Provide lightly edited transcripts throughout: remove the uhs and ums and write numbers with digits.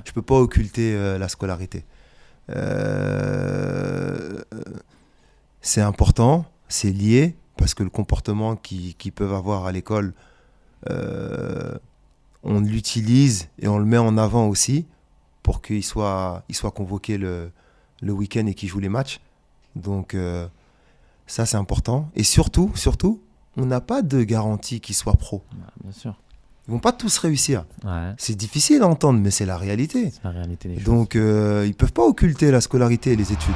Je peux pas occulter la scolarité. Euh, c'est important, c'est lié, parce que le comportement qu'ils peuvent avoir à l'école, euh, on l'utilise et on le met en avant aussi pour qu'il soit convoqué le week-end et qu'il joue les matchs. Donc ça, c'est important. Et surtout, on n'a pas de garantie qu'ils soient pro. Ouais, bien sûr. Ils vont pas tous réussir. Ouais, C'est difficile à entendre, mais c'est la réalité. c'est la réalité des choses. Donc, ils peuvent pas occulter la scolarité et les études.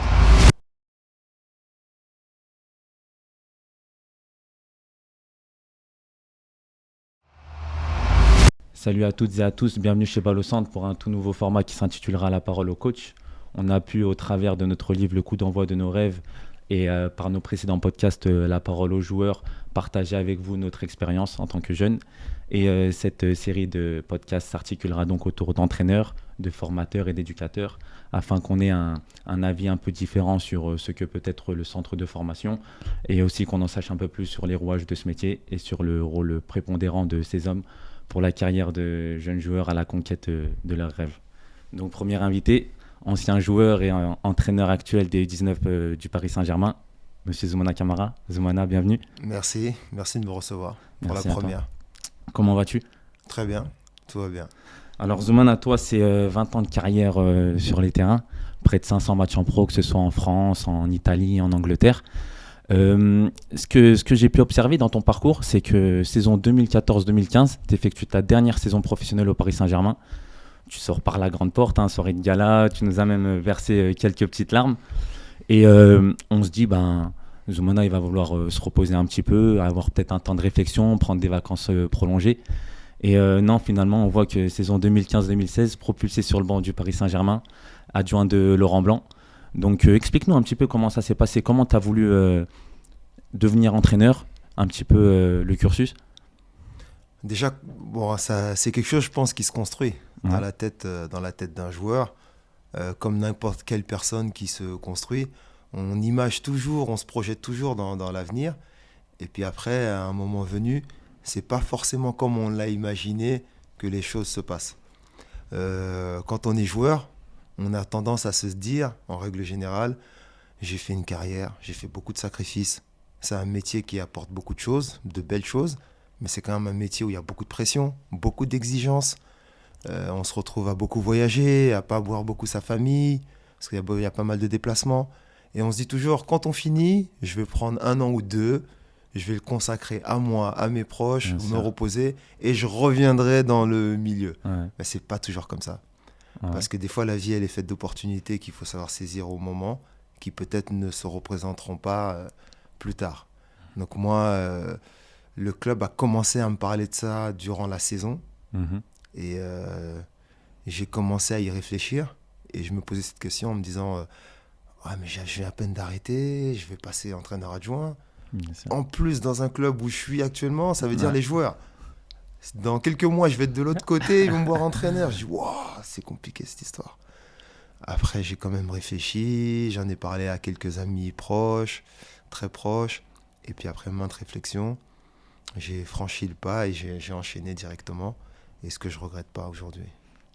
Salut à toutes et à tous, bienvenue chez Balocentre pour un tout nouveau format qui s'intitulera La parole au coach. On a pu, au travers de notre livre Le coup d'envoi de nos rêves et par nos précédents podcasts La parole aux joueurs, partager avec vous notre expérience en tant que jeunes. Et cette série de podcasts s'articulera donc autour d'entraîneurs, de formateurs et d'éducateurs afin qu'on ait un avis un peu différent sur ce que peut être le centre de formation et aussi qu'on en sache un peu plus sur les rouages de ce métier et sur le rôle prépondérant de ces hommes pour la carrière de jeunes joueurs à la conquête de leurs rêves. Donc premier invité, ancien joueur et entraîneur actuel des U19 du Paris Saint-Germain, Monsieur Zoumana Camara. Zoumana, bienvenue. Merci de me recevoir pour Merci la à toi. première. Comment vas-tu? Très bien, tout va bien. Alors Zoumana, toi c'est 20 ans de carrière sur les terrains, près de 500 matchs en pro, que ce soit en France, en Italie, en Angleterre. Ce que j'ai pu observer dans ton parcours, c'est que saison 2014-2015, tu effectues ta dernière saison professionnelle au Paris Saint-Germain. Tu sors par la grande porte, soirée de gala, tu nous as même versé quelques petites larmes. Et on se dit, Zoumana, il va vouloir se reposer un petit peu, avoir peut-être un temps de réflexion, prendre des vacances prolongées. Et non, finalement, on voit que saison 2015-2016, propulsé sur le banc du Paris Saint-Germain, adjoint de Laurent Blanc. Donc explique-nous un petit peu comment ça s'est passé, comment tu as voulu devenir entraîneur, un petit peu le cursus. Déjà, bon, ça, c'est quelque chose, je pense, qui se construit Ouais. dans la tête d'un joueur, comme n'importe quelle personne qui se construit. On image toujours, on se projette toujours dans l'avenir. Et puis après, à un moment venu, c'est pas forcément comme on l'a imaginé que les choses se passent. Quand on est joueur, on a tendance à se dire, en règle générale, j'ai fait une carrière, j'ai fait beaucoup de sacrifices. C'est un métier qui apporte beaucoup de choses, de belles choses, mais c'est quand même un métier où il y a beaucoup de pression, beaucoup d'exigences. On se retrouve à beaucoup voyager, à pas voir beaucoup sa famille, parce qu'il y a pas mal de déplacements. Et on se dit toujours, quand on finit, je vais prendre 1 an ou 2, je vais le consacrer à moi, à mes proches, Bien me sûr. reposer, et je reviendrai dans le milieu. Ouais, Mais c'est pas toujours comme ça. ouais. Parce que des fois, la vie, elle est faite d'opportunités qu'il faut savoir saisir au moment, qui peut-être ne se représenteront pas plus tard. Donc moi, le club a commencé à me parler de ça durant la saison. Mhm. Et j'ai commencé à y réfléchir. Et je me posais cette question en me disant, ouais, mais je viens à peine d'arrêter, je vais passer entraîneur adjoint. Bien sûr. En plus, dans un club où je suis actuellement, ça veut dire Ouais. les joueurs. Dans quelques mois, je vais être de l'autre côté, ils vont me voir entraîneur. Je dis, waouh, c'est compliqué cette histoire. Après, j'ai quand même réfléchi, j'en ai parlé à quelques amis proches, très proches. Et puis après maintes réflexions, j'ai franchi le pas et j'ai enchaîné directement. Et ce que je regrette pas aujourd'hui.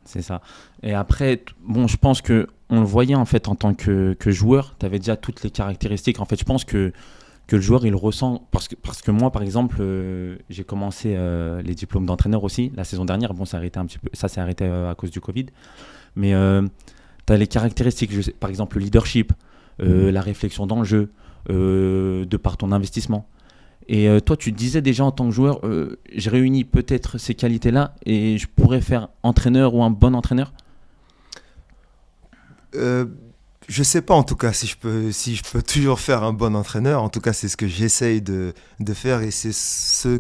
C'est ça. Et après, bon, je pense que on le voyait en fait en tant que joueur, tu avais déjà toutes les caractéristiques. En fait, je pense que le joueur, il ressent. Parce que moi, par exemple, j'ai commencé les diplômes d'entraîneur aussi la saison dernière. Bon, ça, ça s'est arrêté à cause du Covid. Mais tu as les caractéristiques, par exemple, le leadership, la réflexion dans le jeu, de par ton investissement. Et toi, tu te disais déjà en tant que joueur, je réunis peut-être ces qualités-là et je pourrais faire entraîneur ou un bon entraîneur. Euh, je sais pas en tout cas si je peux toujours faire un bon entraîneur. En tout cas, c'est ce que j'essaye de faire et c'est ce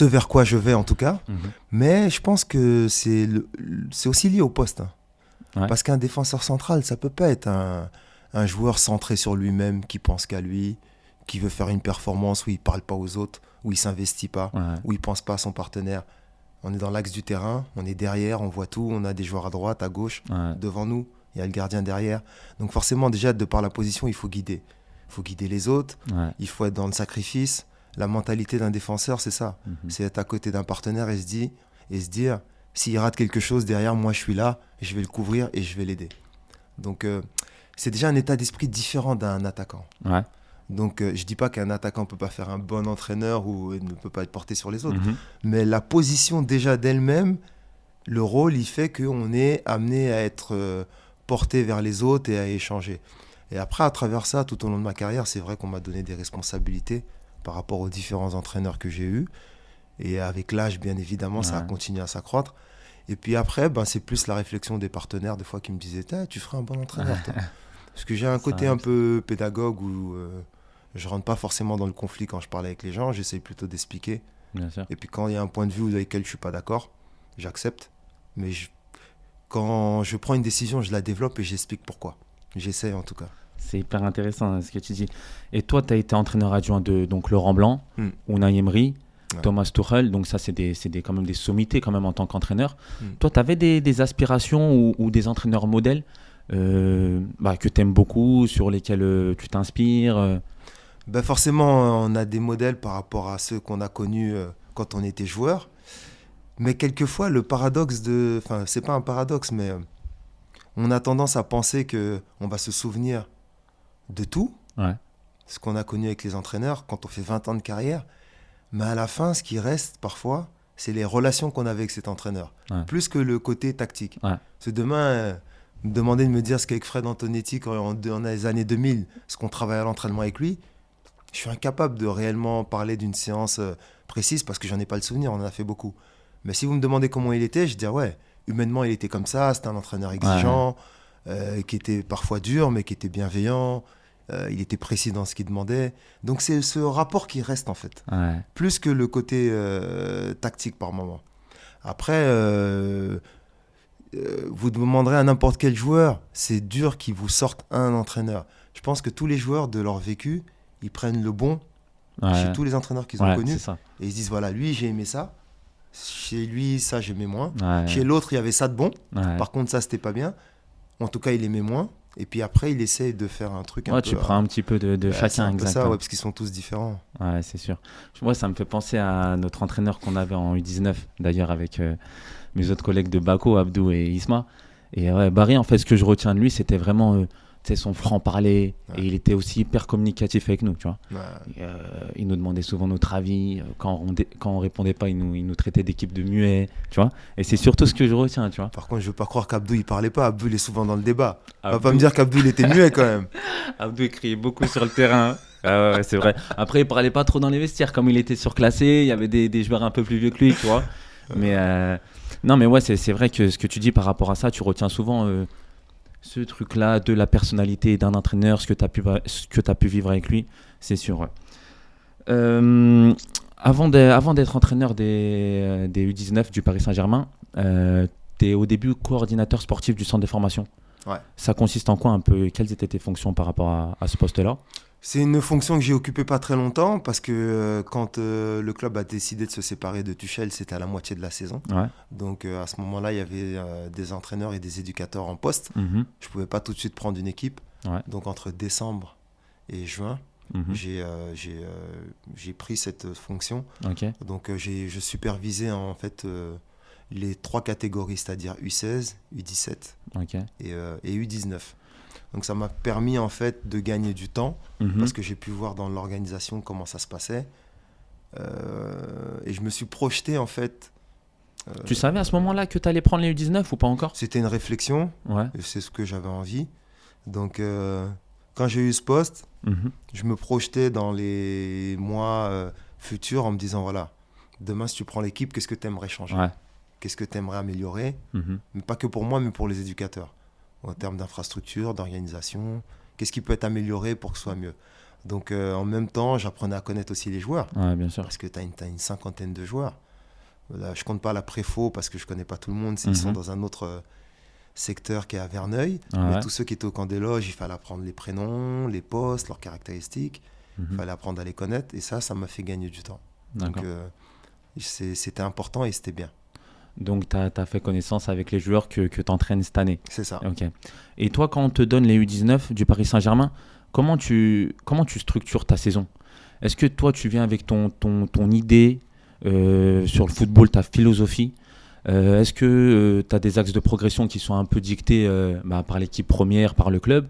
vers quoi je vais en tout cas. Mhm. Mais je pense que c'est aussi lié au poste, hein. Ouais. Parce qu'un défenseur central, ça peut pas être un joueur centré sur lui-même, qui pense qu'à lui, qui veut faire une performance où il parle pas aux autres, où il s'investit pas, Ouais. où il pense pas à son partenaire. On est dans l'axe du terrain, on est derrière, on voit tout, on a des joueurs à droite, à gauche, Ouais. devant nous, il y a le gardien derrière. Donc forcément, déjà, de par la position, il faut guider. Il faut guider les autres, Ouais. il faut être dans le sacrifice. La mentalité d'un défenseur, c'est ça. Mhm. C'est être à côté d'un partenaire et se dire, S'il rate quelque chose, derrière, moi, je suis là, je vais le couvrir et je vais l'aider. Donc, c'est déjà un état d'esprit différent d'un attaquant. Ouais. Donc, je ne dis pas qu'un attaquant ne peut pas faire un bon entraîneur ou ne peut pas être porté sur les autres. Mhm. Mais la position déjà d'elle-même, le rôle, il fait qu'on est amené à être porté vers les autres et à échanger. Et après, à travers ça, tout au long de ma carrière, c'est vrai qu'on m'a donné des responsabilités par rapport aux différents entraîneurs que j'ai eus. Et avec l'âge, bien évidemment, ça a continué à s'accroître. Et puis après, c'est plus la réflexion des partenaires, des fois, qui me disaient « Tu ferais un bon entraîneur, toi. » Parce que j'ai un côté un peu pédagogue où je ne rentre pas forcément dans le conflit quand je parle avec les gens. J'essaye plutôt d'expliquer. Bien sûr. Et puis quand il y a un point de vue avec lequel je ne suis pas d'accord, j'accepte. Mais quand je prends une décision, je la développe et j'explique pourquoi. J'essaie en tout cas. C'est hyper intéressant ce que tu dis. Et toi, tu as été entraîneur adjoint de donc, Laurent Blanc, Unai Emery, Thomas Tuchel. Donc ça, c'est quand même des sommités quand même en tant qu'entraîneur. Toi, tu avais des aspirations ou des entraîneurs modèles que tu aimes beaucoup, sur lesquels tu t'inspires Forcément, on a des modèles par rapport à ceux qu'on a connus quand on était joueur. Mais quelquefois, le paradoxe de... Enfin, c'est pas un paradoxe, mais on a tendance à penser qu'on va se souvenir de tout, ce qu'on a connu avec les entraîneurs quand on fait 20 ans de carrière. Mais à la fin, ce qui reste parfois, c'est les relations qu'on avait avec cet entraîneur, plus que le côté tactique. Parce que demain, me demander de me dire ce qu'avec Fred Antonetti dans les années 2000, ce qu'on travaillait à l'entraînement avec lui, je suis incapable de réellement parler d'une séance précise parce que j'en ai pas le souvenir, on en a fait beaucoup. Mais si vous me demandez comment il était, je dis ouais, humainement il était comme ça, c'était un entraîneur exigeant, qui était parfois dur mais qui était bienveillant, il était précis dans ce qu'il demandait. Donc c'est ce rapport qui reste en fait, plus que le côté tactique par moment. Après, vous demanderez à n'importe quel joueur, c'est dur qu'il vous sorte un entraîneur. Je pense que tous les joueurs de leur vécu, ils prennent le bon chez tous les entraîneurs qu'ils ont connus et ils se disent voilà, lui j'ai aimé ça, chez lui ça j'aimais moins, chez l'autre il y avait ça de bon, par contre ça c'était pas bien, en tout cas il aimait moins, et puis après il essaie de faire un truc un peu... tu prends un petit peu de chacun, c'est un peu exactement. ça, parce qu'ils sont tous différents. Ouais, c'est sûr. Moi ça me fait penser à notre entraîneur qu'on avait en U19 d'ailleurs avec mes autres collègues de Bako, Abdou et Isma, et Barry, en fait ce que je retiens de lui c'était vraiment son franc-parler, et il était aussi hyper communicatif avec nous, tu vois. Il nous demandait souvent notre avis, quand on répondait pas, il nous traitait d'équipe de muets, tu vois. Et c'est surtout ce que je retiens, tu vois. Par contre, je veux pas croire qu'Abdou il parlait pas. Abdou il est souvent dans le débat. On va pas me dire qu'Abdou il était muet quand même. Abdou il criait beaucoup sur le terrain. Ouais, c'est vrai. Après, il parlait pas trop dans les vestiaires, comme il était surclassé. Il y avait des joueurs un peu plus vieux que lui, tu vois. Mais non, mais ouais, c'est vrai que ce que tu dis par rapport à ça, tu retiens souvent ce truc-là de la personnalité d'un entraîneur, ce que tu as pu vivre avec lui, c'est sûr. Avant d'être entraîneur des U19 du Paris Saint-Germain, tu es au début coordinateur sportif du centre de formation. Ça consiste en quoi un peu? Quelles étaient tes fonctions par rapport à ce poste-là? C'est une fonction que j'ai occupée pas très longtemps parce que quand le club a décidé de se séparer de Tuchel, c'était à la moitié de la saison. Donc à ce moment-là, il y avait des entraîneurs et des éducateurs en poste. Je pouvais pas tout de suite prendre une équipe. Donc entre décembre et juin, j'ai pris cette fonction. Donc je supervisais en fait les 3 catégories, c'est-à-dire U16, U17 et U19. Donc ça m'a permis en fait de gagner du temps parce que j'ai pu voir dans l'organisation comment ça se passait et je me suis projeté en fait. Tu savais à ce moment-là que tu allais prendre les U19 ou pas encore? C'était une réflexion, et c'est ce que j'avais envie. Donc quand j'ai eu ce poste, je me projetais dans les mois futurs en me disant voilà, demain si tu prends l'équipe, qu'est-ce que tu aimerais changer, qu'est-ce que tu aimerais améliorer, mais pas que pour moi mais pour les éducateurs. En termes d'infrastructure, d'organisation, qu'est-ce qui peut être amélioré pour que ce soit mieux. Donc en même temps, j'apprenais à connaître aussi les joueurs. Bien sûr. Parce que tu as une cinquantaine de joueurs. Là, je ne compte pas la préfo parce que je ne connais pas tout le monde. Ils sont dans un autre secteur qui est à Verneuil. Mais tous ceux qui étaient au camp des loges, il fallait apprendre les prénoms, les postes, leurs caractéristiques. Il fallait apprendre à les connaître. Et ça m'a fait gagner du temps. Donc c'était important et c'était bien. Donc, tu as fait connaissance avec les joueurs que tu entraînes cette année. C'est ça. Et toi, quand on te donne les U19 du Paris Saint-Germain, comment tu structures ta saison? Est-ce que toi, tu viens avec ton idée sur le football, ta philosophie? Est-ce que tu as des axes de progression qui sont un peu dictés par l'équipe première, par le club?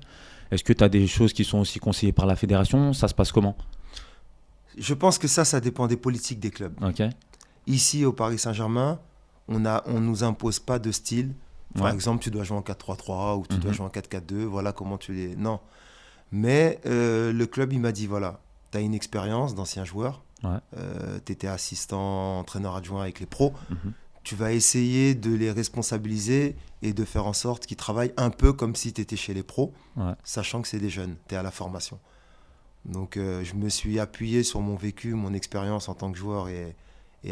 Est-ce que tu as des choses qui sont aussi conseillées par la fédération? Ça se passe comment? Je pense que ça dépend des politiques des clubs. Ok. Ici, au Paris Saint-Germain, on nous impose pas de style. Par Ouais. exemple, tu dois jouer en 4-3-3 ou tu dois Mhm. jouer en 4-4-2. Voilà comment tu les... Non. Mais le club, il m'a dit, voilà, tu as une expérience d'ancien joueur. Ouais. Tu étais assistant, entraîneur adjoint avec les pros. Mhm. Tu vas essayer de les responsabiliser et de faire en sorte qu'ils travaillent un peu comme si tu étais chez les pros, Ouais. sachant que c'est des jeunes, tu es à la formation. Donc je me suis appuyé sur mon vécu, mon expérience en tant que joueur et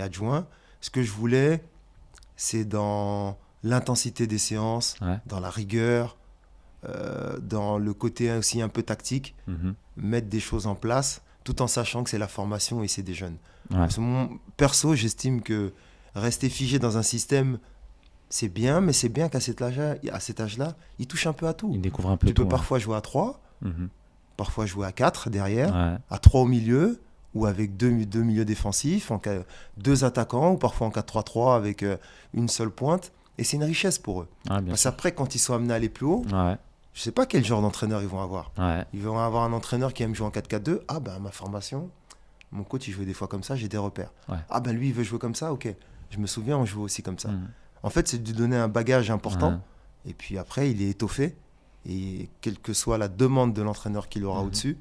adjoint. Ce que je voulais, c'est dans l'intensité des séances, Ouais. dans la rigueur, dans le côté aussi un peu tactique, Mhm. mettre des choses en place, tout en sachant que c'est la formation et c'est des jeunes. Ouais. Parce que perso, j'estime que rester figé dans un système, c'est bien, mais c'est bien qu'à cet âge-là, il touche un peu à tout. Il découvre un peu Tu tout. peux parfois jouer à 3, Mhm. parfois jouer à 4 derrière, Ouais. à 3 au milieu, ou avec deux milieux défensifs, deux attaquants, ou parfois en 4-3-3 avec une seule pointe. Et c'est une richesse pour eux. Ouais, bien Parce sûr. qu'après, quand ils sont amenés à aller plus haut, Ouais. je ne sais pas quel genre d'entraîneur ils vont avoir. Ouais. Ils vont avoir un entraîneur qui aime jouer en 4-4-2. Ah ben ma formation, mon coach il jouait des fois comme ça, j'ai des repères. Ouais. Ah ben lui il veut jouer comme ça, ok. Je me souviens, on jouait aussi comme ça. Mhm. En fait, c'est de lui donner un bagage important. Ouais. Et puis après, il est étoffé. Et quelle que soit la demande de l'entraîneur qu'il aura Mhm. au-dessus,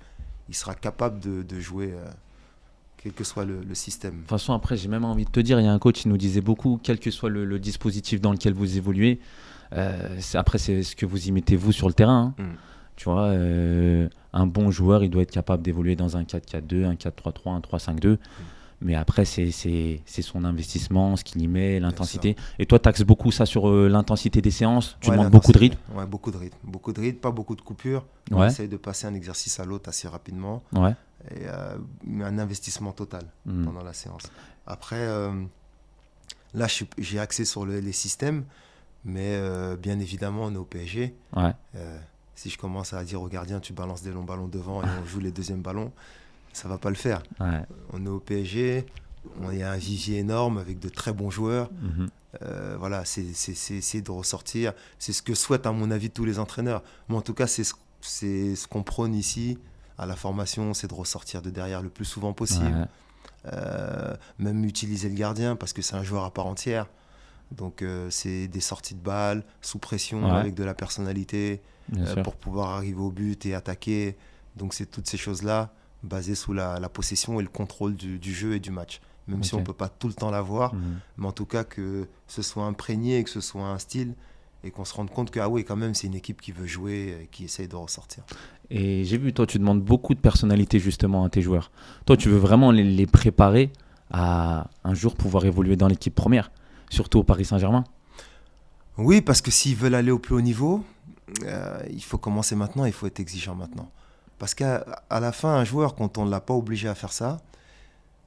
il sera capable de jouer, quel que soit le système. De toute façon, après, j'ai même envie de te dire, il y a un coach qui nous disait beaucoup, quel que soit le dispositif dans lequel vous évoluez, après, c'est ce que vous y mettez vous sur le terrain. Hein. Mm. Tu vois, un bon joueur, il doit être capable d'évoluer dans un 4-4-2, un 4-3-3, un 3-5-2. Mais après, c'est son investissement, ce qu'il y met, l'intensité. Et toi, tu axes beaucoup ça sur l'intensité des séances. Tu Ouais, demandes beaucoup de rythme. Ouais, beaucoup de rythme. Beaucoup de rythme, pas beaucoup de coupures. On Ouais. essaye de passer un exercice à l'autre assez rapidement. Ouais. Et un investissement total Mm. pendant la séance. Après, là, j'ai axé sur les systèmes. Mais bien évidemment, on est au PSG. Ouais. Si je commence à dire au gardien, tu balances des longs ballons devant et on joue les deuxièmes ballons, ça va pas le faire. Ouais. On est au PSG, il y a un vivier énorme avec de très bons joueurs. Mhm. Voilà, c'est de ressortir. C'est ce que souhaitent, à mon avis, tous les entraîneurs. Mais en tout cas, c'est ce qu'on prône ici à la formation, c'est de ressortir de derrière le plus souvent possible. Ouais. Même utiliser le gardien parce que c'est un joueur à part entière. Donc c'est des sorties de balles sous pression Ouais. avec de la personnalité Bien sûr. pour pouvoir arriver au but et attaquer. Donc c'est toutes ces choses-là basées sous la possession et le contrôle du jeu et du match. Même si Ok. on ne peut pas tout le temps l'avoir, Mhm. mais en tout cas que ce soit imprégné, que ce soit un style et qu'on se rende compte que ah oui, quand même, c'est une équipe qui veut jouer et qui essaye de ressortir. Et j'ai vu, toi, tu demandes beaucoup de personnalité justement à tes joueurs. Toi, tu veux vraiment les préparer à un jour pouvoir évoluer dans l'équipe première, surtout au Paris Saint-Germain. Oui, parce que s'ils veulent aller au plus haut niveau, il faut commencer maintenant, il faut être exigeant maintenant. Parce qu'à la fin, un joueur, quand on ne l'a pas obligé à faire ça,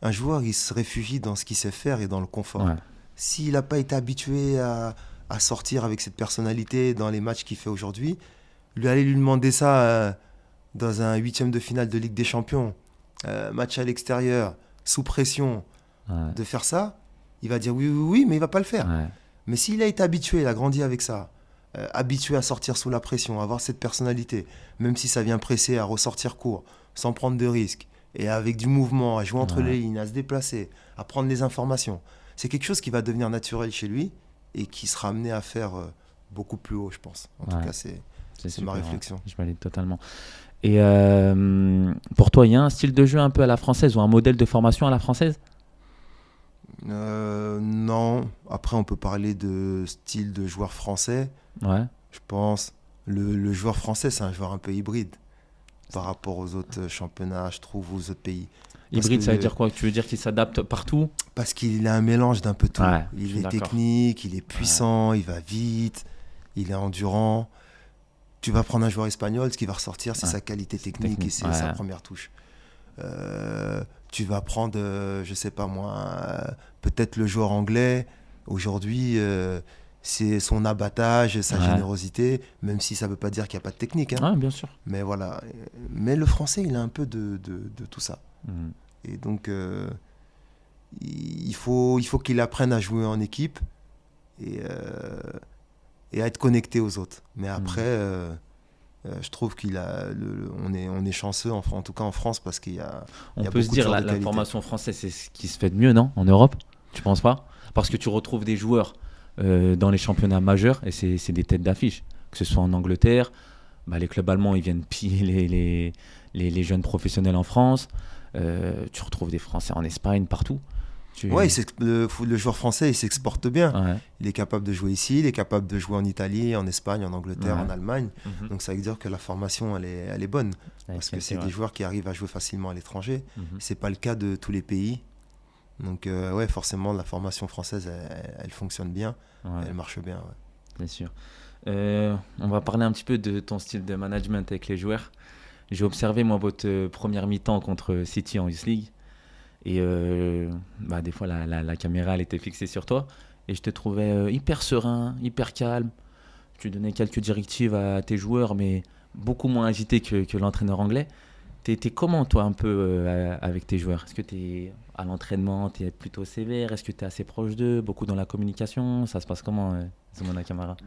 un joueur, il se réfugie dans ce qu'il sait faire et dans le confort. Ouais. S'il n'a pas été habitué à sortir avec cette personnalité dans les matchs qu'il fait aujourd'hui, aller lui demander ça dans un 8e de finale de Ligue des Champions, match à l'extérieur, sous pression, Ouais. de faire ça, il va dire oui, oui, oui, mais il va pas le faire. Ouais. Mais s'il a été habitué, il a grandi avec ça, habitué à sortir sous la pression, à avoir cette personnalité, même si ça vient presser, à ressortir court, sans prendre de risques, et avec du mouvement, à jouer entre Ouais. les lignes, à se déplacer, à prendre les informations, c'est quelque chose qui va devenir naturel chez lui et qui sera amené à faire beaucoup plus haut, je pense. En Ouais. tout cas, c'est ma super, réflexion. ouais. Je valide totalement. Et pour toi, il y a un style de jeu un peu à la française ou un modèle de formation à la française? Non. Après, on peut parler de style de joueur français. Ouais. Je pense le joueur français, c'est un joueur un peu hybride par rapport aux autres championnats, je trouve, aux autres pays. Parce Hybride, que ça veut dire quoi? Tu veux dire qu'il s'adapte partout? Parce qu'il a un mélange d'un peu tout. Ouais, je Il suis est d'accord. technique, il est puissant, il va vite, il est endurant. Tu vas prendre un joueur espagnol, ce qui va ressortir, c'est Ouais, sa qualité technique technique, et c'est ouais. sa première touche. Tu vas prendre, je sais pas moi, peut-être le joueur anglais. Aujourd'hui, c'est son abattage, sa Ouais. générosité, même si ça ne veut pas dire qu'il n'y a pas de technique. Hein. Ouais, bien sûr. Mais voilà. Mais le français, il a un peu de tout ça. Mhm. Et donc, il faut qu'il apprenne à jouer en équipe et, et à être connecté aux autres. Mais après, je trouve on est chanceux, en tout cas en France, parce qu'il y a On il y a peut se beaucoup de dire joueurs la, de la qualité. formation française, c'est ce qui se fait de mieux, non, en Europe? Tu penses pas? Parce que tu retrouves des joueurs dans les championnats majeurs et c'est des têtes d'affiche. Que ce soit en Angleterre, les clubs allemands ils viennent piller les jeunes professionnels en France. Tu retrouves des Français en Espagne, partout. Ouais, le joueur français, il s'exporte bien. Ouais. Il est capable de jouer ici, il est capable de jouer en Italie, en Espagne, en Angleterre, Ouais. en Allemagne. Mhm. Donc ça veut dire que la formation, elle est bonne. Ouais, Parce que c'est vrai. des joueurs qui arrivent à jouer facilement à l'étranger. Mhm. C'est pas le cas de tous les pays. Donc ouais, forcément, la formation française, elle fonctionne bien. Ouais, Elle marche bien. Ouais. bien sûr. On va parler un petit peu de ton style de management avec les joueurs. J'ai observé, moi, votre première mi-temps contre City en Youth League. Et des fois, la caméra, elle était fixée sur toi. Et je te trouvais hyper serein, hyper calme. Tu donnais quelques directives à tes joueurs, mais beaucoup moins agité que l'entraîneur anglais. T'es comment, toi, un peu avec tes joueurs? Est-ce que t'es à l'entraînement, t'es plutôt sévère? Est-ce que t'es assez proche d'eux? Beaucoup dans la communication? Ça se passe comment, Zoumana Camara?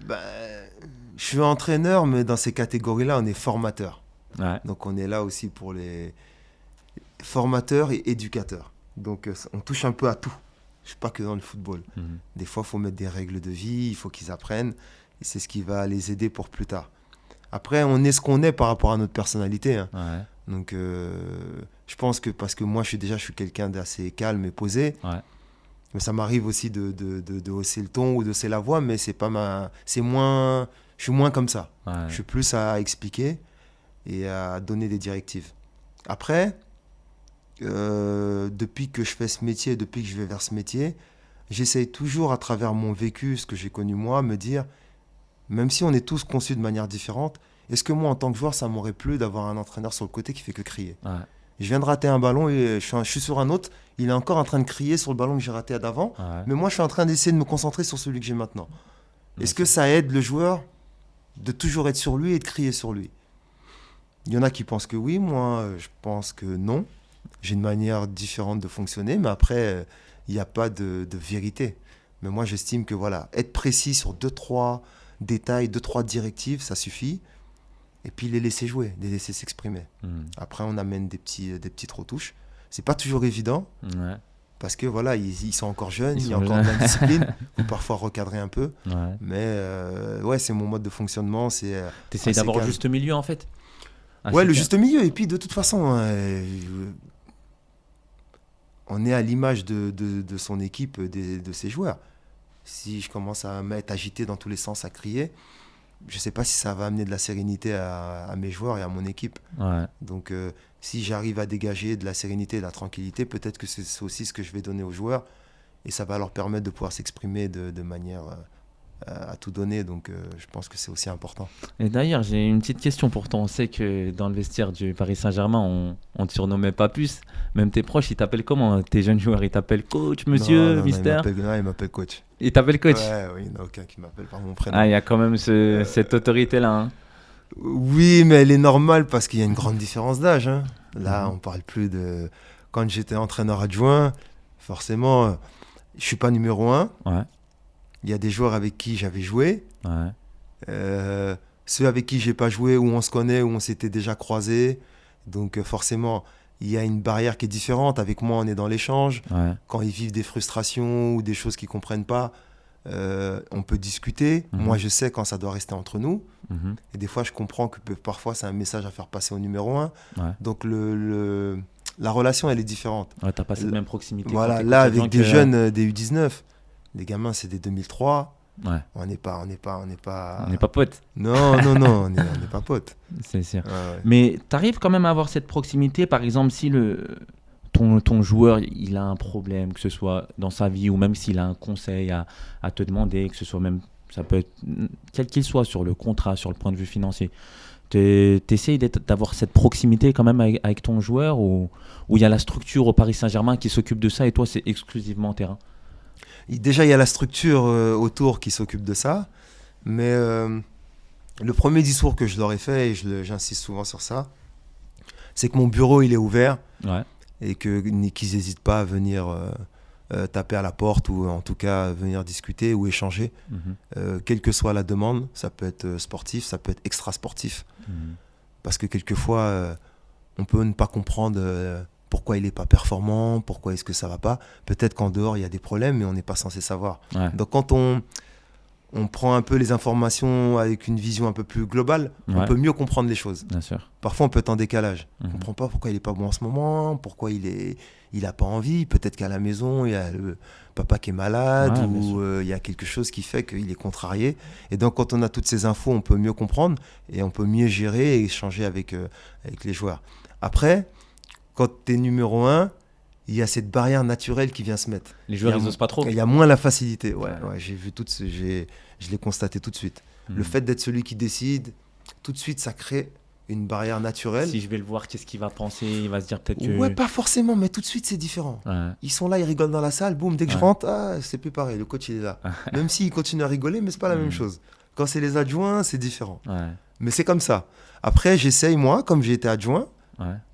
Je suis entraîneur, mais dans ces catégories-là, on est formateur. Ouais. Donc on est là aussi pour les formateurs et éducateurs. Donc on touche un peu à tout. Je ne suis pas que dans le football. Mhm. Des fois, il faut mettre des règles de vie, il faut qu'ils apprennent. Et c'est ce qui va les aider pour plus tard. Après, on est ce qu'on est par rapport à notre personnalité. Hein. Ouais. Donc je pense que parce que moi, je suis quelqu'un d'assez calme et posé. Ouais. Mais ça m'arrive aussi de hausser le ton ou de hausser la voix, mais c'est pas je suis moins comme ça. Ouais. Je suis plus à expliquer et à donner des directives. Après, depuis que je fais ce métier, depuis que je vais vers ce métier, j'essaye toujours à travers mon vécu, ce que j'ai connu moi, me dire, même si on est tous conçus de manière différente, est-ce que moi en tant que joueur, ça m'aurait plu d'avoir un entraîneur sur le côté qui fait que crier? Ouais. Je viens de rater un ballon et je suis sur un autre, il est encore en train de crier sur le ballon que j'ai raté d'avant, Ouais. mais moi je suis en train d'essayer de me concentrer sur celui que j'ai maintenant. Est-ce que D'accord. ça aide le joueur de toujours être sur lui et de crier sur lui? Il y en a qui pensent que oui, moi je pense que non. J'ai une manière différente de fonctionner, mais après, il n'y a pas de vérité. Mais moi, j'estime que voilà, être précis sur 2-3 détails, 2-3 directives, ça suffit. Et puis les laisser jouer, les laisser s'exprimer. Mhm. Après, on amène des petites retouches. C'est pas toujours évident, Ouais. parce que voilà, ils sont encore jeunes, Ils il y a sont encore de jeunes. l'indiscipline. Il faut parfois recadrer un peu. Ouais. Mais ouais, c'est mon mode de fonctionnement. T'essayes assez d'avoir le calme. juste milieu, en fait? Ouais, Assez le calme. juste milieu. Et puis, de toute façon, on est à l'image de son équipe, de ses joueurs. Si je commence à m'être agité dans tous les sens, à crier, je ne sais pas si ça va amener de la sérénité à mes joueurs et à mon équipe. Ouais. Donc, si j'arrive à dégager de la sérénité et de la tranquillité, peut-être que c'est aussi ce que je vais donner aux joueurs. Et ça va leur permettre de pouvoir s'exprimer de manière à tout donner. Donc, je pense que c'est aussi important. Et d'ailleurs, j'ai une petite question pour toi. On sait que dans le vestiaire du Paris Saint-Germain, on te surnommait pas plus. Même tes proches, ils t'appellent comment? Tes jeunes joueurs, ils t'appellent coach, monsieur, Non, mister? il m'appelle coach. Ils t'appellent coach? Ouais, oui, il n'y en a aucun qui m'appelle par mon prénom. Ah, il y a quand même cette autorité-là. Hein. Oui, mais elle est normale parce qu'il y a une grande différence d'âge. Hein. Là, Mhm. on parle plus de... Quand j'étais entraîneur adjoint, forcément, je suis pas numéro 1. Ouais. Il y a des joueurs avec qui j'avais joué. Ouais. Ceux avec qui j'ai pas joué, où on se connaît, où on s'était déjà croisés. Donc forcément, il y a une barrière qui est différente. Avec moi, on est dans l'échange. Ouais. Quand ils vivent des frustrations ou des choses qu'ils comprennent pas, on peut discuter. Mhm. Moi, je sais quand ça doit rester entre nous. Mhm. Et des fois, je comprends que parfois, c'est un message à faire passer au numéro 1. Ouais. Donc, la relation, elle est différente. Ouais, t'as pas cette même proximité. Voilà, quand t'es là, coach adjoint avec des que- jeunes, des U19, des gamins, c'est des 2003. Ouais. On n'est pas... On n'est pas potes, Non, on n'est pas potes. c'est sûr. Ouais, ouais. Mais tu arrives quand même à avoir cette proximité. Par exemple, si ton joueur il a un problème, que ce soit dans sa vie ou même s'il a un conseil à te demander, que ce soit même, ça peut être quel qu'il soit, sur le contrat, sur le point de vue financier, t'essayes d'avoir cette proximité quand même avec ton joueur, ou il y a la structure au Paris Saint-Germain qui s'occupe de ça et toi c'est exclusivement terrain? Déjà, il y a la structure autour qui s'occupe de ça. Mais le premier discours que je leur ai fait, et j'insiste souvent sur ça, c'est que mon bureau, il est ouvert. Ouais. Et qu'ils n'hésitent pas à venir taper à la porte ou en tout cas venir discuter ou échanger, quelle que soit la demande. Ça peut être sportif, ça peut être extra-sportif. Parce que quelquefois, on peut ne pas comprendre pourquoi il n'est pas performant, pourquoi est-ce que ça ne va pas. Peut-être qu'en dehors, il y a des problèmes, mais on n'est pas censé savoir. Ouais. Donc quand on prend un peu les informations avec une vision un peu plus globale, on peut mieux comprendre les choses. Bien sûr. Parfois, on peut être en décalage. On ne comprend pas pourquoi il n'est pas bon en ce moment, pourquoi il n'a pas envie. Peut-être qu'à la maison, il y a le papa qui est malade ou il y a quelque chose qui fait qu'il est contrarié. Et donc, quand on a toutes ces infos, on peut mieux comprendre et on peut mieux gérer et échanger avec les joueurs. Après, quand tu es numéro 1, il y a cette barrière naturelle qui vient se mettre. Les joueurs, ils n'osent pas trop. Il y a moins la facilité. Ouais, j'ai vu je l'ai constaté tout de suite. Le fait d'être celui qui décide, tout de suite, ça crée une barrière naturelle. Si je vais le voir, qu'est-ce qu'il va penser? Il va se dire peut-être que... Ouais, pas forcément, mais tout de suite, c'est différent. Ouais. Ils sont là, ils rigolent dans la salle, boum, dès que je rentre, c'est plus pareil, le coach, il est là. Même s'il continue à rigoler, mais c'est pas la même chose. Quand c'est les adjoints, c'est différent. Ouais. Mais c'est comme ça. Après, j'essaye, moi, comme j'ai été adjoint,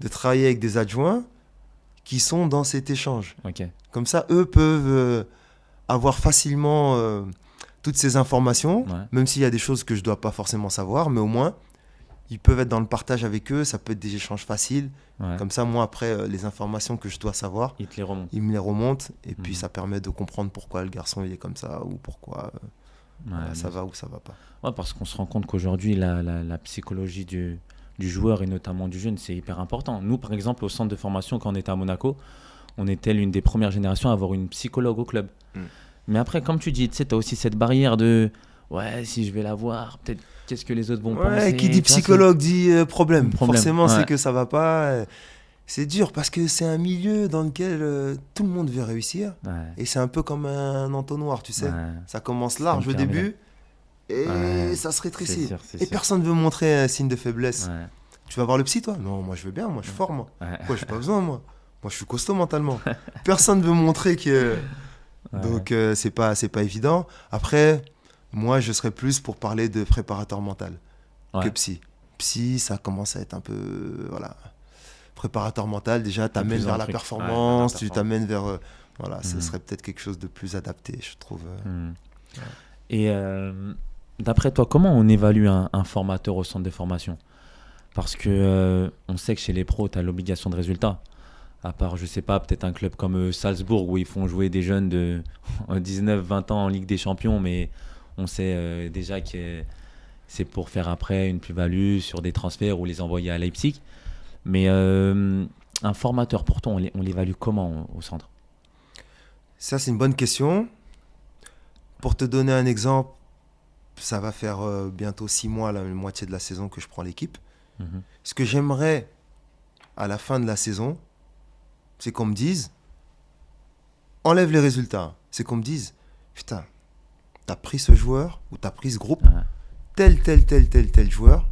de travailler avec des adjoints qui sont dans cet échange. Okay. Comme ça, eux peuvent avoir facilement toutes ces informations, même s'il y a des choses que je ne dois pas forcément savoir, mais au moins, ils peuvent être dans le partage avec eux, ça peut être des échanges faciles. Comme ça, moi, après, les informations que je dois savoir, ils me les remontent, et puis ça permet de comprendre pourquoi le garçon il est comme ça, ou pourquoi ça va ou ça va pas. Ouais, parce qu'on se rend compte qu'aujourd'hui, la psychologie du joueur et notamment du jeune, c'est hyper important. Nous, par exemple, au centre de formation, quand on était à Monaco, on était l'une des premières générations à avoir une psychologue au club. Mais après, comme tu dis, tu sais, tu as aussi cette barrière de ouais, si je vais la voir, peut-être qu'est-ce que les autres vont penser. Qui dit psychologue dit problème. Forcément, c'est que ça va pas. C'est dur parce que c'est un milieu dans lequel tout le monde veut réussir. Et c'est un peu comme un entonnoir, tu sais. Ça commence large au début. Et ça se rétrécit. Et personne ne veut montrer un signe de faiblesse. Tu vas voir le psy, toi? Non, moi je veux bien, moi je suis fort, moi. Pourquoi j'ai pas besoin, moi? Moi je suis costaud mentalement. Personne ne veut montrer que. Donc c'est pas évident. Après, moi je serais plus pour parler de préparateur mental que psy. Psy, ça commence à être un peu. Voilà. Préparateur mental, déjà, t'amènes vers la performance, tu t'amènes vers. Voilà, ce serait peut-être quelque chose de plus adapté, je trouve. Et d'après toi, comment on évalue un formateur au centre de formation? Parce que on sait que chez les pros, tu as l'obligation de résultat. À part, je sais pas, peut-être un club comme Salzbourg où ils font jouer des jeunes de 19-20 ans en Ligue des Champions, mais on sait déjà que c'est pour faire après une plus-value sur des transferts ou les envoyer à Leipzig. Mais un formateur, pourtant, on l'évalue comment au centre? Ça, c'est une bonne question. Pour te donner un exemple, ça va faire bientôt 6 mois, la moitié de la saison que je prends l'équipe. Ce que j'aimerais à la fin de la saison, c'est qu'on me dise, enlève les résultats, c'est qu'on me dise, putain, t'as pris ce joueur ou t'as pris ce groupe, tel joueur,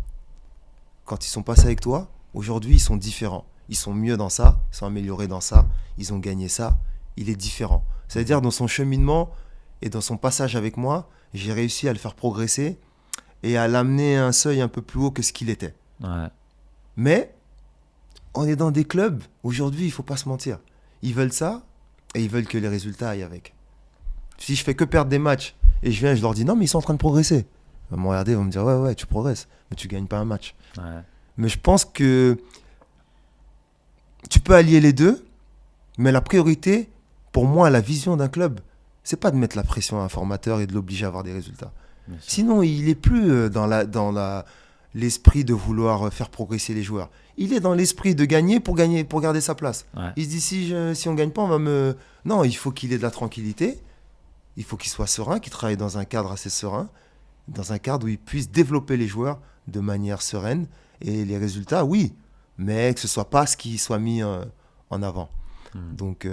quand ils sont passés avec toi, aujourd'hui ils sont différents. Ils sont mieux dans ça, ils sont améliorés dans ça, ils ont gagné ça, il est différent. C'est-à-dire dans son cheminement et dans son passage avec moi, j'ai réussi à le faire progresser et à l'amener à un seuil un peu plus haut que ce qu'il était. Mais on est dans des clubs, aujourd'hui, il ne faut pas se mentir. Ils veulent ça et ils veulent que les résultats aillent avec. Si je fais que perdre des matchs et je leur dis non, mais ils sont en train de progresser. Ils vont me regarder, ils vont me dire ouais, tu progresses, mais tu ne gagnes pas un match. Mais je pense que tu peux allier les deux, mais la priorité, pour moi, la vision d'un club, c'est pas de mettre la pression à un formateur et de l'obliger à avoir des résultats. Sinon, il n'est plus dans l'esprit de vouloir faire progresser les joueurs. Il est dans l'esprit de gagner pour garder sa place. Il se dit si on ne gagne pas, on va me... Non, il faut qu'il ait de la tranquillité. Il faut qu'il soit serein, qu'il travaille dans un cadre assez serein, dans un cadre où il puisse développer les joueurs de manière sereine. Et les résultats, oui, mais que ce ne soit pas ce qui soit mis en avant. Donc,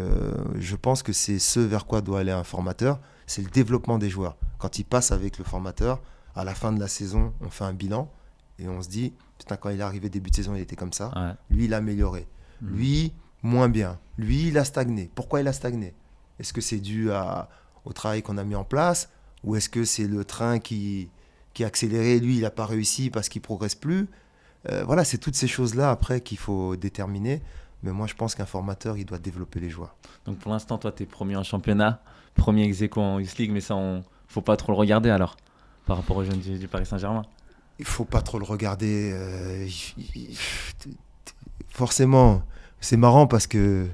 je pense que c'est ce vers quoi doit aller un formateur, c'est le développement des joueurs. Quand il passe avec le formateur, à la fin de la saison, on fait un bilan et on se dit, putain, quand il est arrivé début de saison, il était comme ça. Lui, il a amélioré. Lui, moins bien. Lui, il a stagné. Pourquoi il a stagné? Est-ce que c'est dû au travail qu'on a mis en place ou est-ce que c'est le train qui a accéléré? Lui, il n'a pas réussi parce qu'il ne progresse plus. Voilà, c'est toutes ces choses-là après qu'il faut déterminer. Mais moi, je pense qu'un formateur, il doit développer les joueurs. Donc pour l'instant, toi, tu es premier en championnat, premier ex-aequo en Youth League, mais ça, faut pas trop le regarder alors, par rapport aux jeunes du Paris Saint-Germain. Il faut pas trop le regarder. Forcément, c'est marrant parce que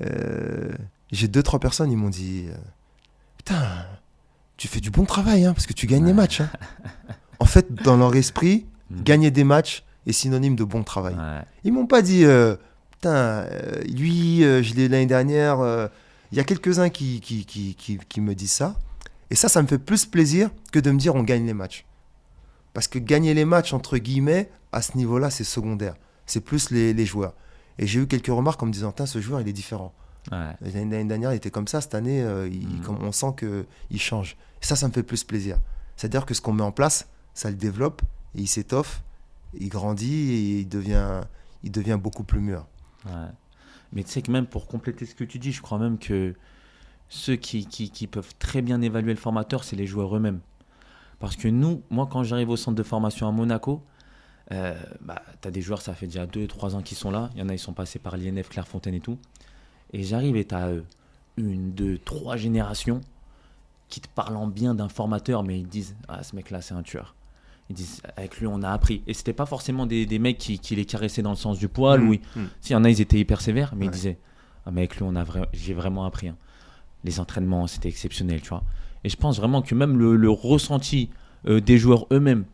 j'ai 2-3 personnes, ils m'ont dit putain, tu fais du bon travail parce que tu gagnes les matchs. Hein. En fait, dans leur esprit, gagner des matchs est synonyme de bon travail. Ouais. Ils m'ont pas dit putain, lui, je l'ai l'année dernière. Il y a quelques-uns qui me disent ça. Et ça me fait plus plaisir que de me dire on gagne les matchs. Parce que gagner les matchs, entre guillemets, à ce niveau-là, c'est secondaire. C'est plus les joueurs. Et j'ai eu quelques remarques en me disant ce joueur, il est différent. Ouais. L'année dernière, il était comme ça. Cette année, on sent qu'il change. Et ça me fait plus plaisir. C'est-à-dire que ce qu'on met en place, ça le développe, et il s'étoffe, il grandit et il devient beaucoup plus mûr. Ouais. Mais tu sais que même pour compléter ce que tu dis, je crois même que ceux qui peuvent très bien évaluer le formateur, c'est les joueurs eux-mêmes. Parce que moi, quand j'arrive au centre de formation à Monaco, tu as des joueurs, ça fait déjà 2-3 ans qu'ils sont là. Il y en a, ils sont passés par l'INF, Clairefontaine et tout. Et j'arrive et tu as 1, 2, 3 générations qui te parlent en bien d'un formateur, mais ils disent « Ah, ce mec-là, c'est un tueur ». Ils disent « Avec lui, on a appris ». Et c'était pas forcément des mecs qui les caressaient dans le sens du poil. Si, il y en a, ils étaient hyper sévères, mais ils disaient « Ah, mais avec lui, j'ai vraiment appris. Hein. Les entraînements, c'était exceptionnel, tu vois ». Et je pense vraiment que même le ressenti des joueurs eux-mêmes,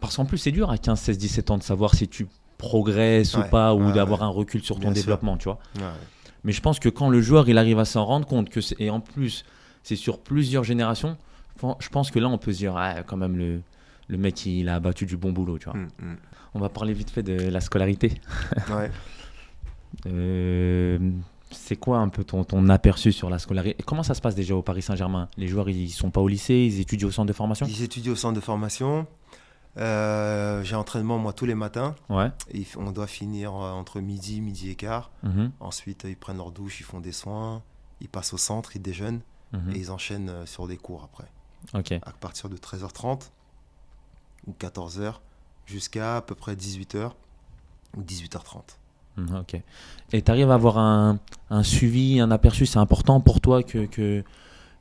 parce qu'en plus, c'est dur à 15, 16, 17 ans de savoir si tu progresses ou pas, ou d'avoir un recul sur ton développement, tu vois. Ouais. Mais je pense que quand le joueur il arrive à s'en rendre compte, et en plus, c'est sur plusieurs générations, je pense que là, on peut se dire, quand même, le mec, il a abattu du bon boulot, tu vois. On va parler vite fait de la scolarité. Ouais. C'est quoi un peu ton aperçu sur la scolarité? Comment ça se passe déjà au Paris Saint-Germain? Les joueurs, ils sont pas au lycée, ils étudient au centre de formation? Ils étudient au centre de formation. J'ai entraînement, moi, tous les matins. Ouais. Et on doit finir entre midi et quart. Ensuite, ils prennent leur douche, ils font des soins. Ils passent au centre, ils déjeunent. Et ils enchaînent sur des cours après. Okay. À partir de 13h30 ou 14h jusqu'à à peu près 18h ou 18h30. Ok. Et tu arrives à avoir un suivi, un aperçu, c'est important pour toi que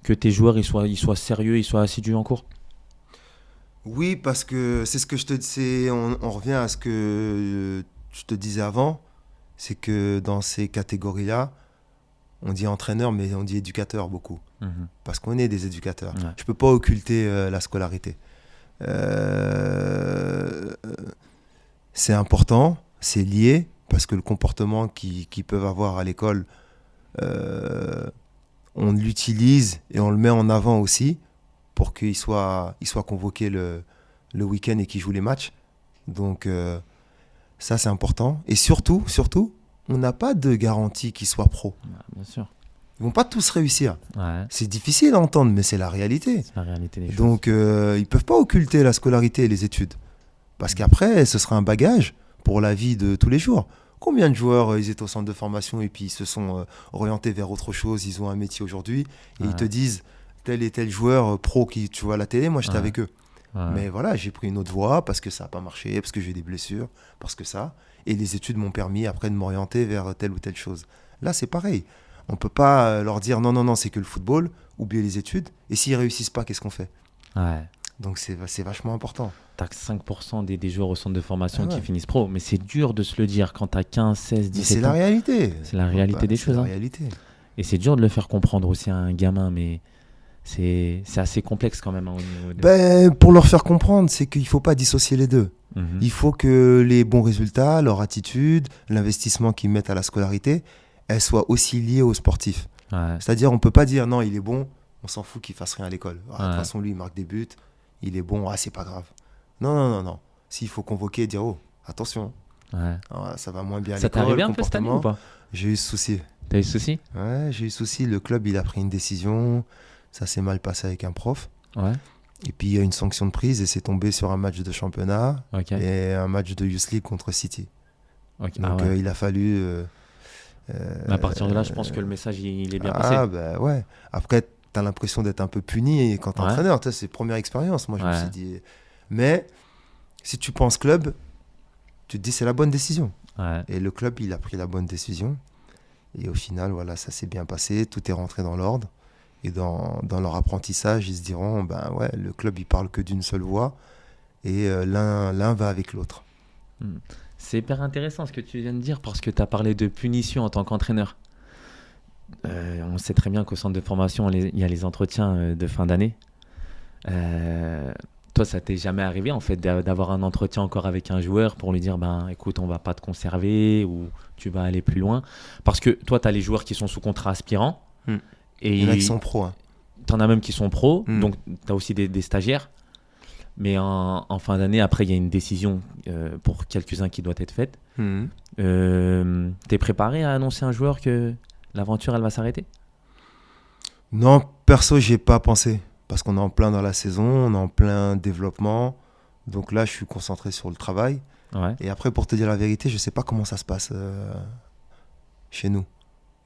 tes joueurs ils soient sérieux, ils soient assidus en cours? Oui, parce que c'est ce que je te disais, on revient à ce que je te disais avant, c'est que dans ces catégories-là, on dit entraîneur, mais on dit éducateur beaucoup, parce qu'on est des éducateurs. Ouais. Je ne peux pas occulter la scolarité. C'est important, c'est lié, parce que le comportement qu'ils peuvent avoir à l'école, on l'utilise et on le met en avant aussi pour qu'il soit convoqué le week-end et qu'il joue les matchs. Donc ça, c'est important. Et surtout, on n'a pas de garantie qu'il soit pro. Ouais, bien sûr. Ils ne vont pas tous réussir. Ouais. C'est difficile à entendre, mais c'est la réalité. C'est la réalité des choses. Donc ils ne peuvent pas occulter la scolarité et les études. Parce qu'après, ce sera un bagage pour la vie de tous les jours. Combien de joueurs ils étaient au centre de formation et puis ils se sont orientés vers autre chose, ils ont un métier aujourd'hui et ils te disent tel et tel joueur pro qui tu vois à la télé, moi j'étais avec eux. Ouais. Mais voilà, j'ai pris une autre voie parce que ça n'a pas marché, parce que j'ai des blessures, parce que ça. Et les études m'ont permis après de m'orienter vers telle ou telle chose. Là, c'est pareil. On ne peut pas leur dire non, c'est que le football, oubliez les études. Et s'ils ne réussissent pas, qu'est-ce qu'on fait? Ouais. Donc c'est vachement important. Tu as 5% des joueurs au centre de formation qui finissent pro, mais c'est dur de se le dire quand tu as 15, 16, 17 ans. C'est la réalité. C'est la réalité des choses. C'est la réalité. Et c'est dur de le faire comprendre aussi à un gamin, mais c'est assez complexe quand même. Au niveau de... pour leur faire comprendre, c'est qu'il ne faut pas dissocier les deux. Il faut que les bons résultats, leur attitude, l'investissement qu'ils mettent à la scolarité, elles soient aussi liées aux sportifs. Ouais. C'est-à-dire, on ne peut pas dire non, il est bon, on s'en fout qu'il fasse rien à l'école. De toute façon, lui, il marque des buts, il est bon, c'est pas grave. Non. S'il faut convoquer, dire attention, ça va moins bien à l'école. Ça t'est arrivé un peu cette année ou pas? J'ai eu ce souci. T'as eu ce souci? Ouais, j'ai eu ce souci. Le club, il a pris une décision, ça s'est mal passé avec un prof. Ouais. Et puis, il y a une sanction de prise et c'est tombé sur un match de championnat et un match de Youth League contre City. Okay. Donc, il a fallu... mais à partir de là, je pense que le message, il est bien passé. Ouais. Après, tu as l'impression d'être un peu puni quand tu es entraîneur. C'est première expérience, moi, je me suis dit. Mais si tu penses club, tu te dis c'est la bonne décision. Ouais. Et le club, il a pris la bonne décision. Et au final, voilà, ça s'est bien passé. Tout est rentré dans l'ordre. Et dans leur apprentissage, ils se diront, ben ouais, le club, il parle que d'une seule voix. Et l'un va avec l'autre. Hmm. C'est hyper intéressant ce que tu viens de dire parce que tu as parlé de punition en tant qu'entraîneur. On sait très bien qu'au centre de formation, il y a les entretiens de fin d'année. Toi, ça t'est jamais arrivé en fait d'avoir un entretien encore avec un joueur pour lui dire ben écoute, on va pas te conserver ou tu vas aller plus loin parce que toi, tu as les joueurs qui sont sous contrat aspirant Hmm. et Il y en a qui sont pros. Hein. tu en as même qui sont pros, Hmm. donc tu as aussi des stagiaires. Mais en fin d'année, après, il y a une décision pour quelques-uns qui doit être faite. Hmm. T'es préparé à annoncer à un joueur que l'aventure, elle va s'arrêter? Non, perso, j'y ai pas pensé. Parce qu'on est en plein dans la saison, on est en plein développement. Donc là, je suis concentré sur le travail. Ouais. Et après, pour te dire la vérité, je sais pas comment ça se passe chez nous.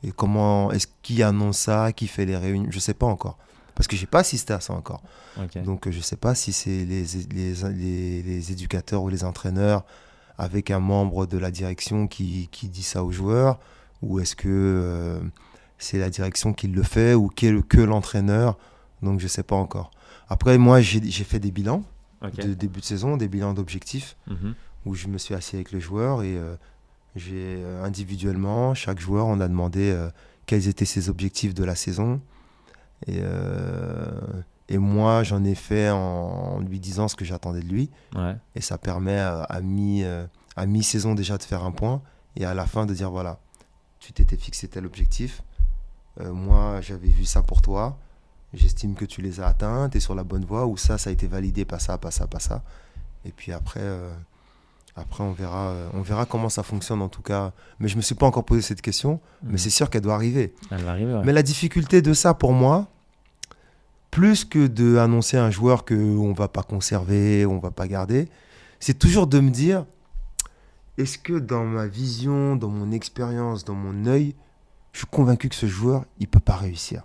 Et comment est-ce qui annonce ça, qui fait les réunions, je sais pas encore. Parce que j'ai pas assisté à ça encore. Ok. Donc je sais pas si c'est les éducateurs ou les entraîneurs avec un membre de la direction qui dit ça aux joueurs, ou est-ce que c'est la direction qui le fait, ou que l'entraîneur. Donc je sais pas encore. Après, moi, j'ai fait des bilans Ok. de début de saison, des bilans d'objectifs, Mhm. où je me suis assis avec le joueur et individuellement, chaque joueur, on a demandé quels étaient ses objectifs de la saison. Et, et moi, j'en ai fait en lui disant ce que j'attendais de lui. Ouais. Et ça permet à mi-saison déjà de faire un point. Et à la fin de dire, voilà, tu t'étais fixé tel objectif. Moi, j'avais vu ça pour toi. J'estime que tu les as atteints. Tu es sur la bonne voie. Ou ça a été validé, pas ça, pas ça, pas ça. Et puis après, on verra comment ça fonctionne en tout cas. Mais je ne me suis pas encore posé cette question. Mhm. Mais c'est sûr qu'elle doit arriver. Elle va arriver, ouais. Mais la difficulté de ça pour moi, plus que d'annoncer un joueur qu'on ne va pas conserver, on ne va pas garder, c'est toujours de me dire, est-ce que dans ma vision, dans mon expérience, dans mon œil, je suis convaincu que ce joueur, il ne peut pas réussir.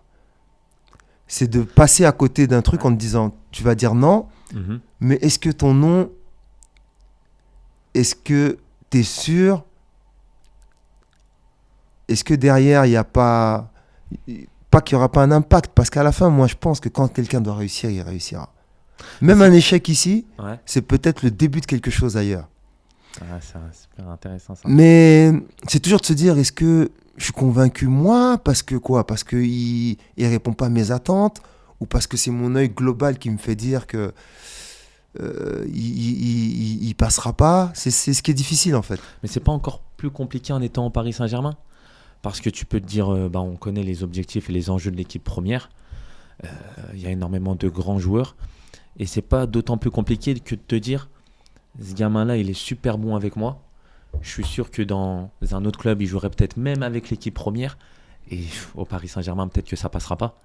C'est de passer à côté d'un truc en te disant, tu vas dire non, Mhm. mais est-ce que ton nom, est-ce que tu es sûr? Est-ce que derrière, il n'y a pas qu'il n'y aura pas un impact? Parce qu'à la fin, moi, je pense que quand quelqu'un doit réussir, il réussira. Même un échec ici, Ouais. c'est peut-être le début de quelque chose ailleurs. Ah, c'est super intéressant ça. Mais c'est toujours de se dire, est-ce que je suis convaincu moi? Parce que quoi? Parce qu'il ne répond pas à mes attentes? Ou parce que c'est mon œil global qui me fait dire que il passera pas? C'est ce qui est difficile en fait. Mais c'est pas encore plus compliqué en étant au Paris Saint-Germain? Parce que tu peux te dire, bah, on connaît les objectifs et les enjeux de l'équipe première. Il y a énormément de grands joueurs. Et c'est pas d'autant plus compliqué que de te dire, ce gamin-là, il est super bon avec moi. Je suis sûr que dans un autre club, il jouerait peut-être même avec l'équipe première. Et au Paris Saint-Germain, peut-être que ça passera pas.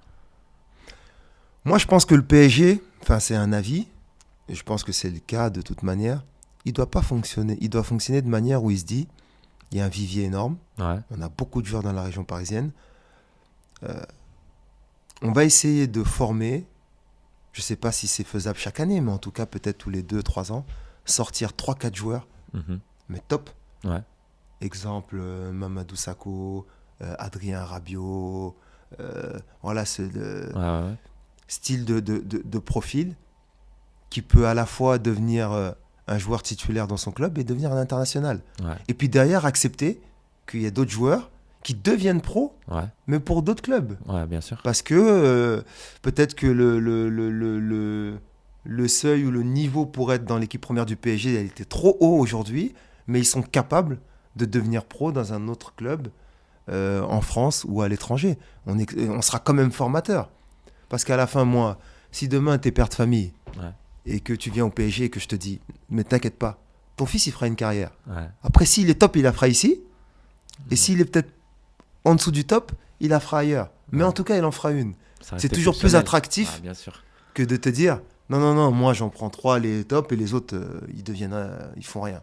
Moi, je pense que le PSG, enfin, c'est un avis, et je pense que c'est le cas de toute manière, il doit pas fonctionner. Il doit fonctionner de manière où il se dit, il y a un vivier énorme, Ouais. on a beaucoup de joueurs dans la région parisienne, on va essayer de former, je ne sais pas si c'est faisable chaque année, mais en tout cas peut-être tous les 2-3 ans, sortir 3-4 joueurs, Mhm. mais top. Ouais. Exemple, Mamadou Sakho, Adrien Rabiot, voilà ce Ouais. style de profil qui peut à la fois devenir un joueur titulaire dans son club et devenir un international. Ouais. Et puis derrière, accepter qu'il y a d'autres joueurs qui deviennent pros, Ouais. mais pour d'autres clubs. Ouais, bien sûr. Parce que peut-être que le seuil ou le niveau pour être dans l'équipe première du PSG, elle était trop haut aujourd'hui, mais ils sont capables de devenir pro dans un autre club en France ou à l'étranger. On sera quand même formateur. Parce qu'à la fin, moi, si demain tu es père de famille Ouais. et que tu viens au PSG et que je te dis, mais t'inquiète pas, ton fils il fera une carrière. Ouais. Après, s'il est top, il la fera ici. Et s'il est peut-être en dessous du top, il la fera ailleurs. Mais en tout cas, il en fera une. Ça C'est reste toujours plus exceptionnel. attractif Ah, bien sûr. que de te dire, non, moi j'en prends 3 les tops et les autres, ils font rien.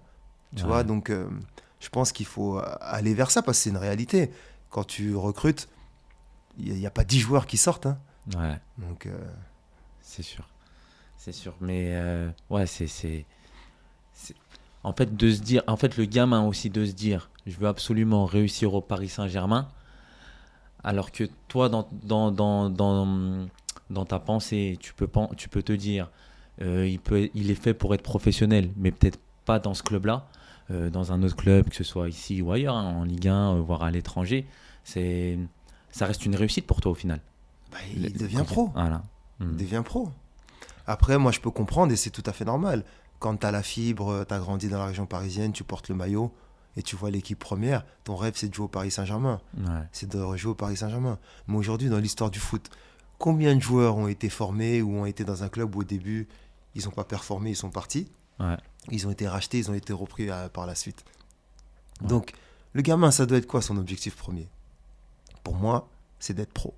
Tu Ouais. vois, donc je pense qu'il faut aller vers ça parce que c'est une réalité. Quand tu recrutes, il n'y a pas 10 joueurs qui sortent. Hein. Ouais. Donc, C'est sûr. C'est sûr. Mais ouais, c'est- En fait, de se dire, en fait, le gamin aussi de se dire, je veux absolument réussir au Paris Saint-Germain, alors que toi, dans ta pensée, tu peux te dire, il est fait pour être professionnel, mais peut-être pas dans ce club-là, dans un autre club, que ce soit ici ou ailleurs, hein, en Ligue 1, voire à l'étranger. C'est, ça reste une réussite pour toi au final. Bah, il devient pro. Voilà. Il devient pro. Après, moi, je peux comprendre et c'est tout à fait normal. Quand tu as la fibre, tu as grandi dans la région parisienne, tu portes le maillot et tu vois l'équipe première, ton rêve, c'est de jouer au Paris Saint-Germain. Ouais. C'est de jouer au Paris Saint-Germain. Mais aujourd'hui, dans l'histoire du foot, combien de joueurs ont été formés ou ont été dans un club où au début, ils n'ont pas performé, ils sont partis. Ouais. Ils ont été rachetés, ils ont été repris par la suite. Ouais. Donc, le gamin, ça doit être quoi son objectif premier? Pour moi, c'est d'être pro.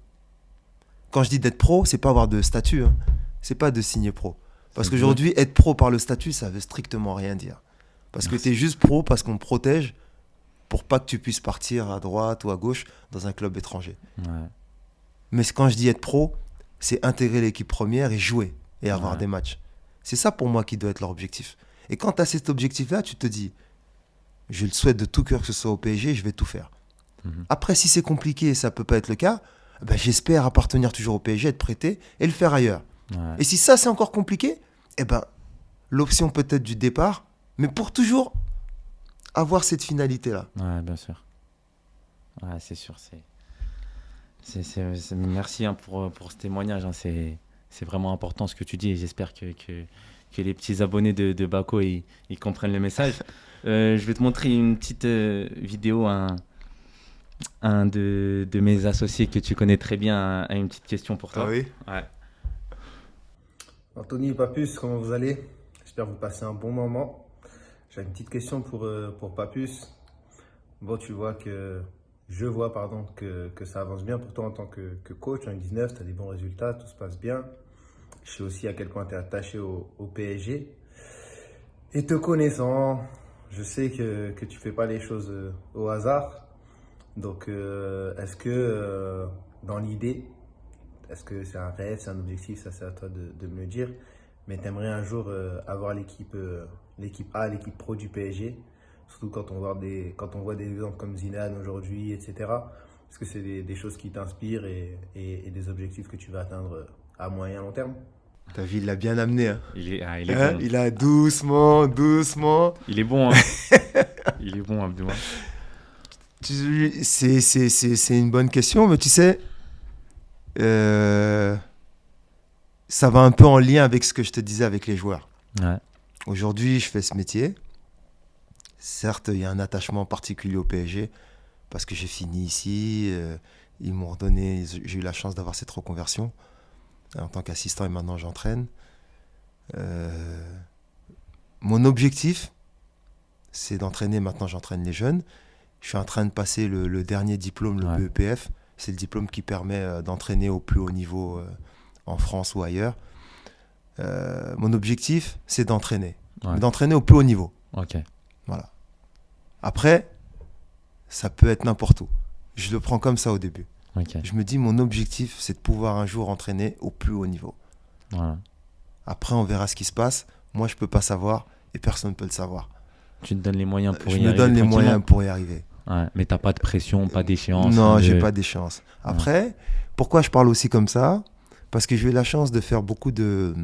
Quand je dis d'être pro, c'est pas avoir de statut, hein. C'est pas de signer pro. Parce qu'aujourd'hui, être pro par le statut, ça veut strictement rien dire. Parce que tu es juste pro parce qu'on te protège pour pas que tu puisses partir à droite ou à gauche dans un club étranger. Ouais. Mais quand je dis être pro, c'est intégrer l'équipe première et jouer et avoir des matchs. C'est ça pour moi qui doit être leur objectif. Et quand tu as cet objectif-là, tu te dis, je le souhaite de tout cœur que ce soit au PSG, je vais tout faire. Après, si c'est compliqué et ça peut pas être le cas, ben, j'espère appartenir toujours au PSG, être prêté et le faire ailleurs. Ouais. Et si ça, c'est encore compliqué, eh ben, l'option peut-être du départ, mais pour toujours avoir cette finalité-là. Ouais, bien sûr. Ouais, c'est sûr. Merci hein, pour ce témoignage. Hein. C'est vraiment important ce que tu dis et j'espère que les petits abonnés de Bako ils comprennent le message. Je vais te montrer une petite vidéo. Un de mes associés que tu connais très bien a une petite question pour toi. Ah oui? Ouais. Anthony et Papus, comment vous allez? J'espère que vous passez un bon moment. J'ai une petite question pour Papus. Bon, je vois que ça avance bien pour toi en tant que coach en U19, tu as des bons résultats, tout se passe bien. Je sais aussi à quel point tu es attaché au PSG. Et te connaissant, je sais que tu ne fais pas les choses au hasard. Donc, est-ce que dans l'idée, est-ce que c'est un rêve, c'est un objectif, ça c'est à toi de me le dire, mais tu aimerais un jour avoir l'équipe A, l'équipe pro du PSG, surtout quand on voit des exemples comme Zidane aujourd'hui, etc. Est-ce que c'est des choses qui t'inspirent et des objectifs que tu vas atteindre à moyen long terme? Ta vie, il l'a bien amené. Hein. Il est Hein? bon. Il a doucement. Il est bon. Hein. Il est bon, Abdouma. C'est une bonne question, mais tu sais, ça va un peu en lien avec ce que je te disais avec les joueurs. Ouais. Aujourd'hui, je fais ce métier. Certes, il y a un attachement particulier au PSG parce que j'ai fini ici. Ils m'ont redonné, j'ai eu la chance d'avoir cette reconversion en tant qu'assistant et maintenant j'entraîne. Mon objectif, c'est d'entraîner. Maintenant, j'entraîne les jeunes. Je suis en train de passer le dernier diplôme, le BEPF. C'est le diplôme qui permet d'entraîner au plus haut niveau en France ou ailleurs. Mon objectif, c'est d'entraîner. Ouais. D'entraîner au plus haut niveau. Ok. Voilà. Après, ça peut être n'importe où. Je le prends comme ça au début. Ok. Je me dis, mon objectif, c'est de pouvoir un jour entraîner au plus haut niveau. Voilà. Après, on verra ce qui se passe. Moi, je ne peux pas savoir et personne ne peut le savoir. Tu te donnes les moyens pour Je y me arriver. donne les tranquillement. moyens pour y arriver. Ouais, mais t'as pas de pression, pas d'échéance. Non, de- j'ai pas d'échéance. Après, pourquoi je parle aussi comme ça? Parce que j'ai eu la chance de faire beaucoup de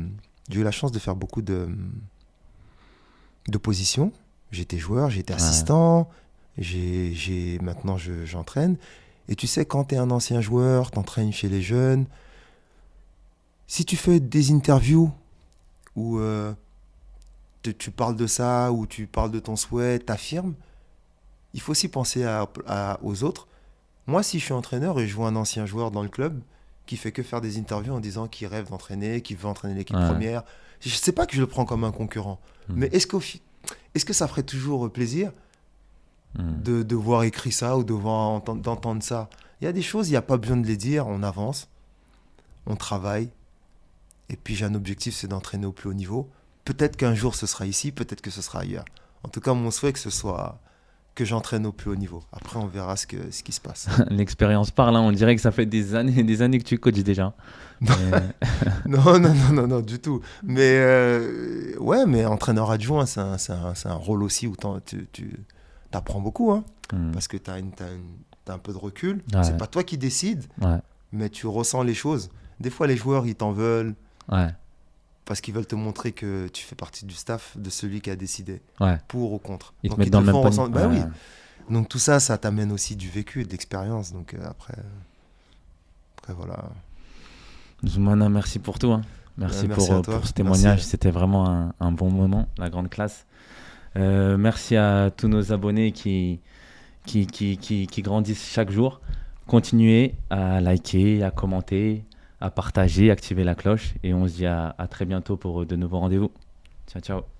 positions. J'étais joueur, j'étais assistant, maintenant j'entraîne. Et tu sais, quand tu es un ancien joueur, tu entraînes chez les jeunes, si tu fais des interviews où tu parles de ça, où tu parles de ton souhait, t'affirmes, il faut aussi penser aux autres. Moi, si je suis entraîneur et je vois un ancien joueur dans le club qui fait que faire des interviews en disant qu'il rêve d'entraîner, qu'il veut entraîner l'équipe première, je ne sais pas que je le prends comme un concurrent. Mais est-ce que ça ferait toujours plaisir de voir écrit ça ou d'entendre ça? Il y a des choses, il n'y a pas besoin de les dire, on avance, on travaille. Et puis j'ai un objectif, c'est d'entraîner au plus haut niveau. Peut-être qu'un jour ce sera ici, peut-être que ce sera ailleurs. En tout cas, mon souhait, que ce soit que j'entraîne au plus haut niveau. Après, on verra ce qui se passe. L'expérience parle, hein. On dirait que ça fait des années que tu coaches déjà. Non, du tout. Mais ouais, mais entraîneur adjoint, c'est un rôle aussi où tu apprends beaucoup, hein, parce que tu as un peu de recul. Ouais. C'est pas toi qui décides, Ouais. mais tu ressens les choses. Des fois, les joueurs, ils t'en veulent Ouais. parce qu'ils veulent te montrer que tu fais partie du staff de celui qui a décidé, Ouais. pour ou contre. Ils te Donc, mettent dans le même font panier. ressentir. Bah Ouais. oui. Donc tout ça, ça t'amène aussi du vécu et de l'expérience. Donc après, voilà. Zoumana, merci pour tout, hein. Merci Merci à toi. pour ce témoignage. Merci. C'était vraiment un bon moment, la grande classe. Merci à tous nos abonnés qui grandissent chaque jour. Continuez à liker, à commenter, à partager, activer la cloche. Et on se dit à très bientôt pour de nouveaux rendez-vous. Ciao, ciao.